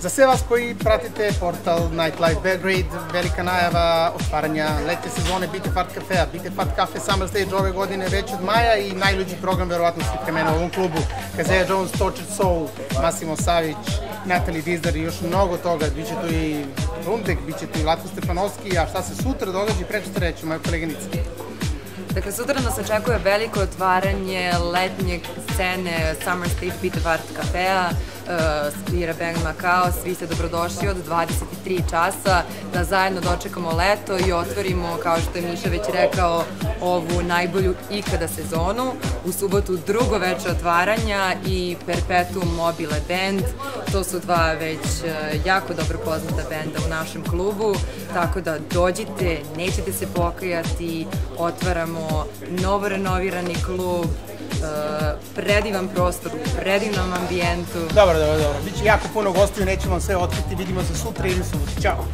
Za sve vas koji pratite portal Nightlife Belgrade, velika najava otvaranja letnje sezone Beat the Fart Cafea. Beat the Fart Cafe Summer Stage ove godine već od maja i najluđi program verovatno svih vremena u ovom klubu. Kazeja Jones, Tortured Soul, Massimo Savić, Natalie Dizdar i još mnogo toga. Biće tu i Rundek, biće tu i Latko Stefanovski, a šta se sutra događa i prečesto reći, moja koleginica. Dakle, sutra nas očekuje veliko otvaranje letnje scene Summer Stage Beat the Fart Cafea, svira Bang Macao, svi ste dobrodošli od 23 časa da zajedno dočekamo leto i otvorimo, kao što je Miša već rekao, ovu najbolju ikada sezonu. U subotu drugo veče otvaranja i Perpetuum Mobile Band, to su dva već jako dobro poznata benda u našem klubu, tako da dođite, nećete se pokajati, otvaramo novo renovirani klub, predivan prostor, u predivnom ambijentu. Dobro. Biće jako puno gostiju, nećemo vam sve otkriti, vidimo se sutra ili subotu. Ćao!